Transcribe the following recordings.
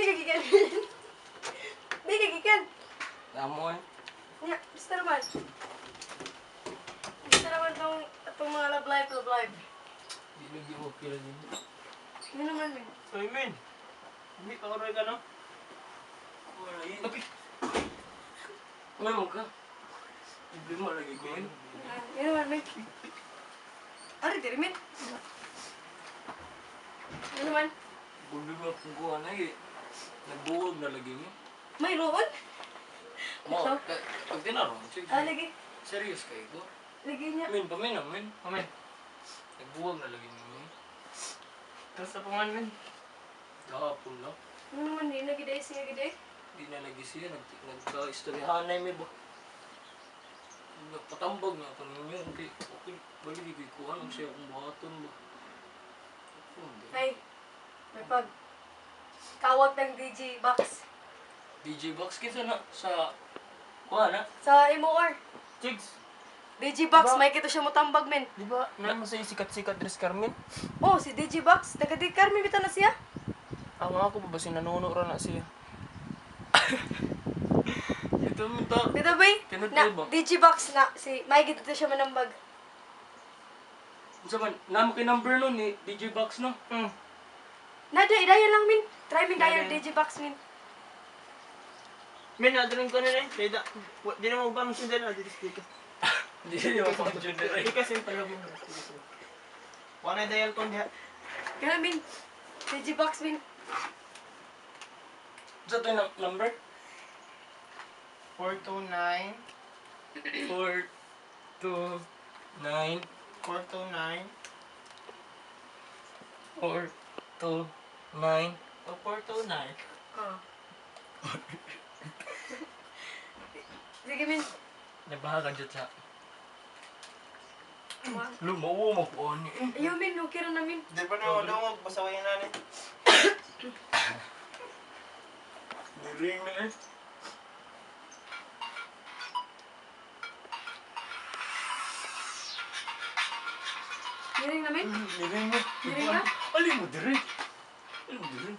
Di kagikan. Di kagikan. Damo eh. Nya, basta naman. Basta naman itong mga love life. Di lagi okay lang din. Hindi naman, men. Ay, men. Hindi pa oray ka, no? Wala yun. Bakit? Ngayon ka. Problema lagi ko yun. Hindi naman, men. Ari, diri, men. Hindi naman. Problema kung kuha na eh. Nagbuwag na lagi niya. Mayroon? Mo, Ito? pag tinarong, sige. Lagi. Serious kayo ko. Lagi niya. Men, paminam, men. Amen. Nagbuwag na lagi niya. Tapos sa pangan, men. Kahapon lang. Ano naman, di na giday, siya giday. Hindi na lagi siya. Nagka-istoryahan na may ba? Nagpatambag na ako ninyo. Hindi. Okay. Bali, di ko kuha. Ang siya akong buhaton ba? Ay, may pag kawag ng DJ Box DJ Box kita na sa kuha na. sa MOR. Chigs. DJ Box, Diba? may kito siya motambag, men. Di ba, naman sa'yo sikat-sikat Dres Carmen? Oh, si DJ Box, taga-di Carmen, bita na siya. Ang ako pa ba sinanuno ra na siya? Ito mo ta. Dito ba? Tinutay Na, ba? DJ Box na, si may kito siya manambag. Sa man, namo kay number nun ni DJ Box no? Nada, idaya lang, min. Try min daya Daya. DJ Box, min. Men, nadaling ko na rin. Di na mo ba mo siya dyan? Di ka. Hindi niya mapakadyon na Di ka simple mo. Wala na dial kong diha. Kaya, min. DJ Box, min. Sa ito yung number? 429 4, 2, 9, 429 4, 2, 9. o 429. Oh. Sige, min. Nabahagan dyan sa Ama. lumawo mo po ni. Ayaw, min. Okay ra na, min. Di ba na wala mo basawayan na rin? Niring na eh. Hiring na, min. Niring na. Niring na? Alin mo dire? Alin mo dire?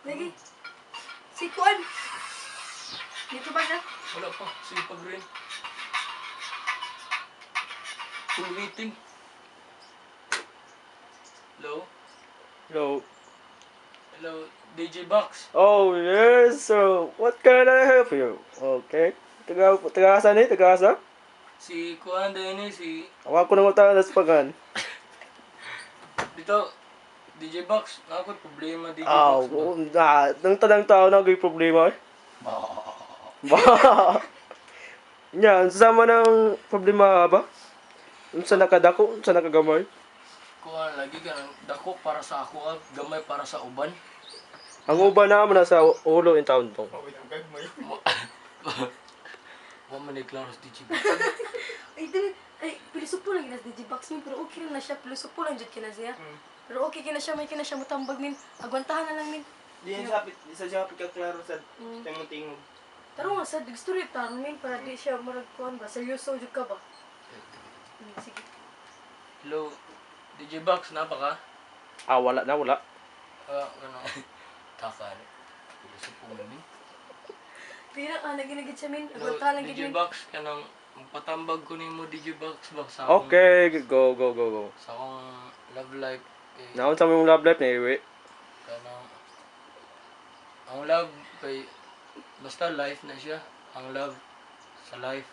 Lagi. Si Kuan. Dito ba na? Wala pa. Sipag rin. Full waiting. Hello? Hello. Hello, DJ Box. Oh, yes. So, what can I help you? Okay. Taga-asa ni? Taga-asa? Si Kuan din eh, si... Awak ko nang utang na Spagan. Dito, DJ Box. Ako problema DJ Aw, Box ba? nang tanang tao na may problema eh. Ba. Nya, sama ng problema ba? Unsa nakadako, unsa nakagamay? Kuan lagi ka ng dako para sa ako at gamay para sa uban. Ang uban na mo nasa ulo in town to. Wa man ni klaro si DJ Box. Ay, dili. Ay, pilusupo lang ginas DJ Box, min. Pero okay rin na siya. Pilusupo lang dyan kina siya. Pero okay kina siya. May kina siya matambag, min. Agwantahan na lang, min. Di sa sapit ka klaro sa tingog-tingog. Pero nga, sa story ta, min. Para di siya maragkuhan ba. Seryoso dyan ka ba? Sige. Hello, DJ Box, napa ka? Wala na, wala. Ano? Takan. Pilisip po mo min. Pira ka, naginagit siya, min. Hello, Agwantahan lang DJ gid, min. Box, kanang patambag ko nimo DJ Box ba sa Okay, go. sa akong love life kay Naon sa mong love life ni Iwi? kanang ang love kay basta life na siya. Ang love sa life.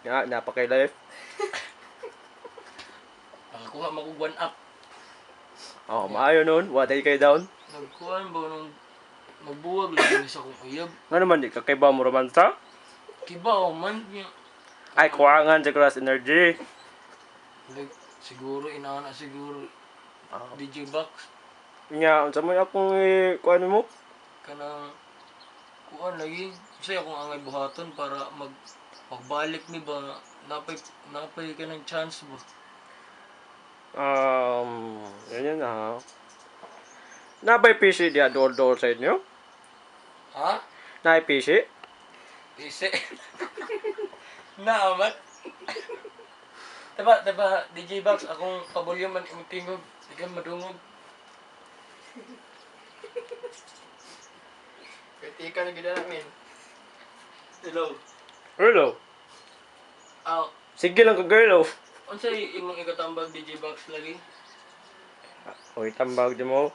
Nga, napakay life. Nakakuha mo ko 1 up. Oh, maayo nun. Waday kay down. Nagkuhan ba nung magbuwag lang sa akong uyab. Nga naman, di kakaiba mo romansa? Kibaw man niya. Ay, kuwangan sa Cross Energy. Like, siguro inaana siguro DJ Box Nga, unsa may akong kuan mo? kanang kuan lagi kasi akong angay buhaton para magbalik ni ba napay ka ng chance ba. Ganyan na ha. Nabay PC diya door sa inyo? Ha? Nabay PC? Ise. Naamat. Diba, DJ Box, akong pabulyo man tingog. Sige, madungog. Kritika na gina namin. Hello. Hello. Ah, Sige lang ka girl. unsay imong ikatambag DJ Box lagi? Oy, tambag di mo.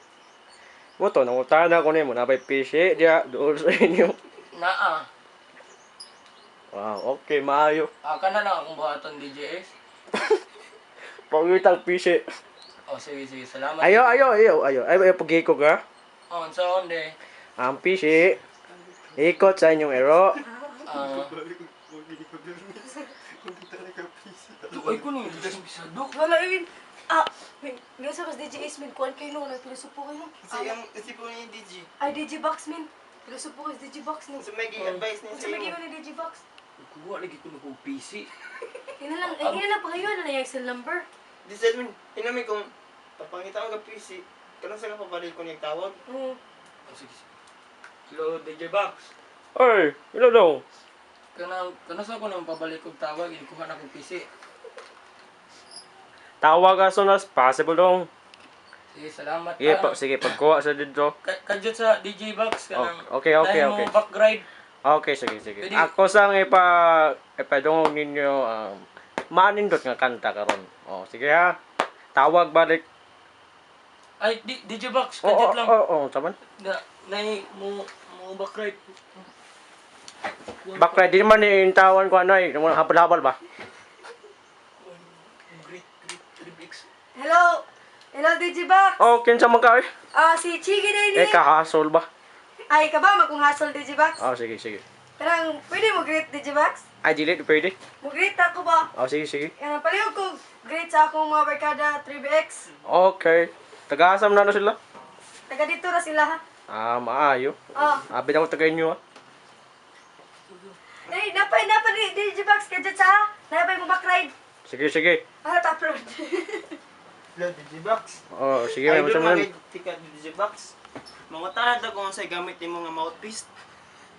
Mo to, nangutana ko nimo na bay PC dia doon sa inyo. Naa. Wow, okay, maayo. Kana lang akong buhaton DJ S. Pangitang PC. Oh, sige, sige. Salamat. Ayo. Ay, pagi ko ka. Oh, unsa onde? Ang PC. Ikot sa inyong ero. Ah, tukoy ko ni digas bisado. Wala yun. Ngayon sa mas DJ Ace, min, kuhan kayo no, nagpilosopo kayo no. Kasi po ni DJ. Ay, DJ Box, min. Pilosopo kayo sa DJ Box no. So may advice niya Kung sa sa iyo. ni DJ Box. Kuha lagi ko na PC. Ina lang pa kayo, ano na yung cell number? Di sa amin, hinami kung papangita ko ka PC, kanang sa kapabalik ko niyang tawag. Oo. Oh, sige, sige. Hello, DJ Box. Oy, hello daw. Kanang sa ko nang pabalik og tawag, ikuha na kong PC. Tawag as soon as possible dong. Sige, salamat. Sige, pagkuha sa dito. Kadyo sa DJ Box kanang. Okay. dahil mo backgride. Okay, sige. Pwede- Ako sang ipadungog ninyo manindot nga kanta karon. Oh, sige ha. Tawag balik. Ay, DJ Box, Oo, kadyo lang. saman. Nay mo backgride. Bakla di man ni tawan ko ano eh, mga habal-habal ba? Great Bix. Hello! Hello, DJ Box! Oh, kinsa man ka eh? Si Chigi na Eh, kahasol ba? Ay, ka ba? Magkong hassle, DJ Box? Oh, sige. Parang, pwede mo greet, DJ Box? Ay, dili, pwede. Mo greet ako ba? Oh, sige. Palihog ko greet sa akong mga barkada 3BX. Okay. Taga-asam na sila? Taga dito na sila ha. Maayo. Oh. Abi na ko taga inyo ah. Ay, napay DJ Box kadya sa. Napay mo backride. Sige. Upload. Hello, DJ Box. Oh, sige, may Idol masama mga tika DJ Box. Mga tahan kung sa gamit ni mga mouthpiece.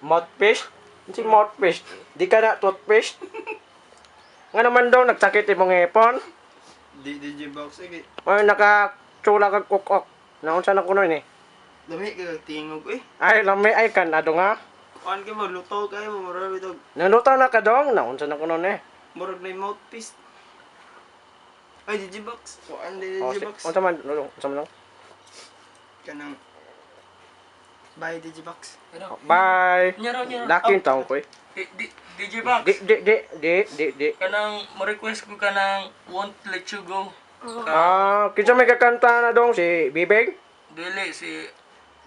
Mouthpaste? Si mouthpaste. Di ka na toothpaste? Nga naman daw, nagsakit imong ipon. DJ Box, sige. Ay, nakachula kag kukok. Naon sa nakuno ni? Dami ka tingog eh. Ay, lami ay kan ado nga. Kuan ka mo, luto kayo mo, marami ito. Nalutaw na ka dong, naon sa nakuno ni? Murag na yung mouthpiece. Ay, DJ Box. Kuan din Oh, DJ Box. unsa man, lulong, unsa man lang. Kanang... Bye, DJ Box. Bye. Nyaraw. Lakin taong ko eh. DJ Box. Di. Kanang mo request ko kanang won't let you go. Kinsa may kakanta na dong si Bibig? Dili si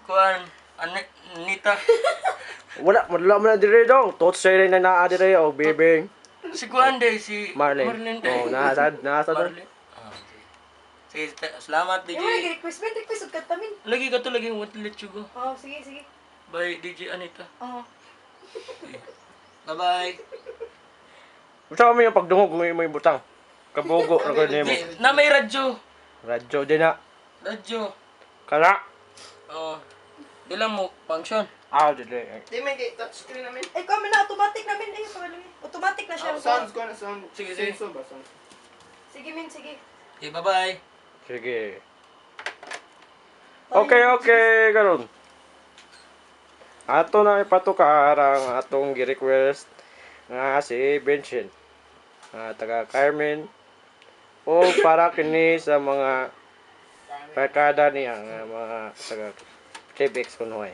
kuan Anita. Wala mo na dire dong. Tot say na naa dire o Bibig. Si kuan day si Marlene. Oh, nasad. Marlene. Sige, salamat DJ. Yung mga request og kantamin. Lagi ka to lagi won't let you go. Oh, sige. Bye DJ Anita. Oh. Bye-bye. Usa mo yung pagdungog mo yung butang. Kabugo na ko nimo. Na may radyo. Radyo din na. Radyo. Kana. Oh. Di lang mo function. Dili. Di man kay touchscreen namin. Ay, kami na automatic namin. Ay, pagalawin. Automatic na siya. Sounds ko na sound. Sige. Sensor ba sound? Sige, min, sige. Okay, bye-bye. Sige. Okay, karon. Ato na ipatukar ang atong gi-request nga si Vincent. Taga Carmen. O para kini sa mga barkada niya nga mga taga TBX kunoy.